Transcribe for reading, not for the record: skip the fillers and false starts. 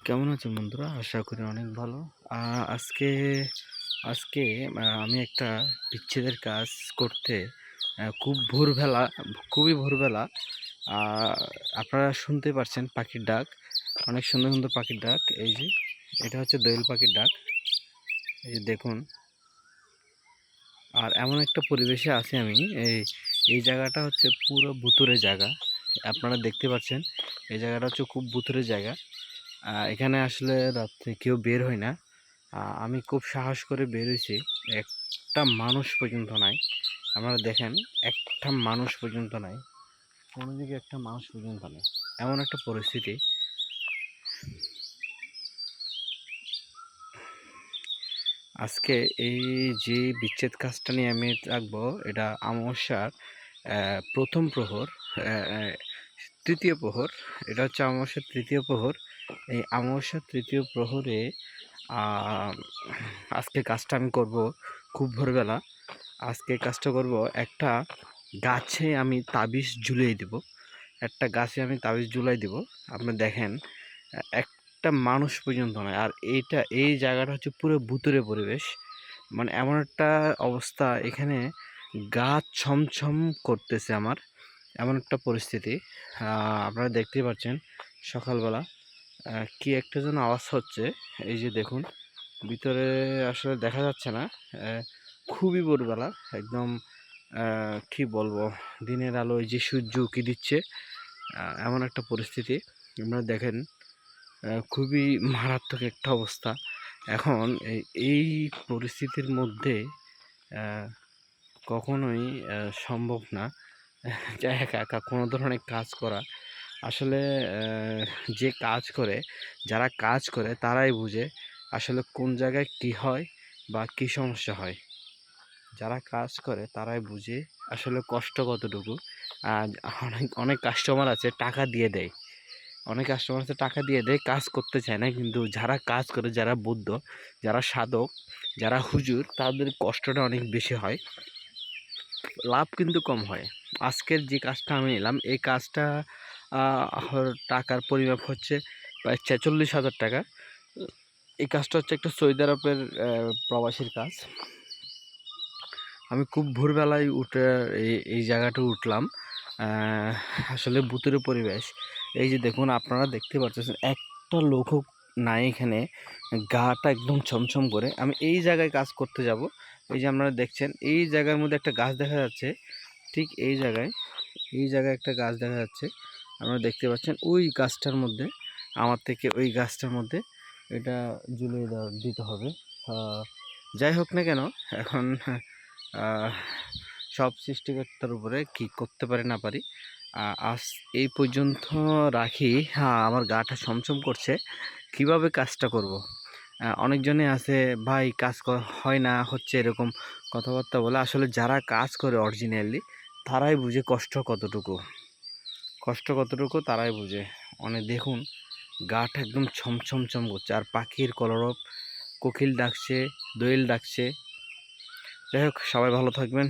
কেমন আছেন বন্ধুরা? আশা করি অনেক ভালো। আ আজকে আজকে আমি একটা বিচ্ছেদের কাজ করতে খুবই ভোরবেলা আ আপনারা শুনতে পারছেন পাখির ডাক। অনেক সুন্দর, সুন্দর পাখির ডাক। এই যে এটা হচ্ছে দোয়েল পাখির ডাক। এই যে দেখুন। আর এমন একটা পরিবেশে আছি আমি। এই জায়গাটা হচ্ছে পুরো ভুতুড়ে জায়গা। আপনারা দেখতে পাচ্ছেন এই জায়গাটা হচ্ছে খুব ভুতুড়ে জায়গা। এখানে আসলে রাত্রে কেউ বের হয় না। আমি খুব সাহস করে বের হইছি। একটা মানুষ পর্যন্ত নাই। আপনারা দেখেন একটা মানুষ পর্যন্ত নাই। কোনো দিকে একটা মানুষ পর্যন্ত নাই। এমন একটা পরিস্থিতি। আজকে এই যে বিচ্ছেদ কাজটা নিয়ে আমি থাকবো, এটা অমাবস্যার ১ম প্রহর, অ্যা অ্যা ৩য় প্রহর। এটা হচ্ছে অমাবস্যার ৩য় প্রহর। এই অমাবস্যার ৩য় প্রহরে আ আজকে কাজটা আমি করব খুব ভোরবেলা। আজকে কাজটা করব, একটা গাছে আমি তাবিজ ঝুলিয়ে দিব। একটা গাছে আমি তাবিজ ঝুলাই দিব। আপনি দেখেন একটা মানুষ পর্যন্ত নয়। আর এই জায়গাটা হচ্ছে পুরো ভুতুড়ে পরিবেশ। মানে এমন একটা অবস্থা এখানে, গা ছমছম করতেছে আমার। এমন একটা পরিস্থিতি। আপনারা দেখতেই পাচ্ছেন সকালবেলা কি একটা যেন আওয়াজ হচ্ছে। এই যে দেখুন, ভিতরে আসলে দেখা যাচ্ছে না। খুবই ভোরবেলা একদম। কি বলবো, দিনের আলো এই যে সূর্য উঁকি দিচ্ছে, এমন একটা পরিস্থিতি। আপনারা দেখেন খুবই মারাত্মক একটা অবস্থা। এখন এই পরিস্থিতির মধ্যে কখনোই সম্ভব না যে একা একা কোনো ধরনের কাজ করা। আসলে যে কাজ করে, যারা কাজ করে তারাই বুঝে আসলে কোন জায়গায় কি হয় বা কি সমস্যা হয়। যারা কাজ করে তারাই বুঝে আসলে কষ্ট কতটুকু। আর অনেক অনেক কাস্টমার আছে টাকা দিয়ে দেয়। অনেক কাস্টমার আছে টাকা দিয়ে দেয়, কাজ করতে চায় না। কিন্তু যারা কাজ করে, যারা বুদ্ধ, যারা সাধক, যারা হুজুর, তাদের কষ্টটা অনেক বেশি হয়, লাভ কিন্তু কম হয়। আজকের যে কাজটা আমি নিলাম, এই কাজটা টাকার পরিমাপ হচ্ছে প্রায় ৪৬,০০০ টাকা। এই কাজটা হচ্ছে একটা সৌদি আরবের প্রবাসীর কাজ। আমি খুব ভোরবেলায় উঠে এই জায়গাটা উঠলাম। আসলে ভুতুড়ে পরিবেশ। এই যে দেখুন, আপনারা দেখতে পারতেছেন একটা লোকও নাই এখানে। গাটা একদম ছমছম করে। আমি এই জায়গায় কাজ করতে যাব। এই যে আপনারা দেখছেন এই জায়গার মধ্যে একটা গাছ দেখা যাচ্ছে। ঠিক এই জায়গায় একটা গাছ দেখা যাচ্ছে। আপনারা দেখতে পাচ্ছেন ওই গাছটার মধ্যে, আমার থেকে ওই গাছটার মধ্যে এটা ঝুলিয়ে দিতে হবে। যাই হোক না কেন, এখন আহ, সব সৃষ্টিকর্তার উপরে কি করতে পারি না পারি। আজ এই পর্যন্ত রাখি। হ্যাঁ, আমার গাটা ছমছম করছে। কিভাবে কাজটা করব। অনেকজনে আছে, ভাই কাজ হয় না, হচ্ছে এরকম কথাবার্তা বলে। আসলে যারা কাজ করে অরিজিনালি, তারাই বুঝে কষ্ট কতটুকু তারাই বুঝে। অনেক দেখুন, গাটা একদম ছমছম করছে। আর পাখির কলরব, কোকিল ডাকছে, দোয়েল ডাকছে। যাই হোক, সবাই ভালো থাকবেন।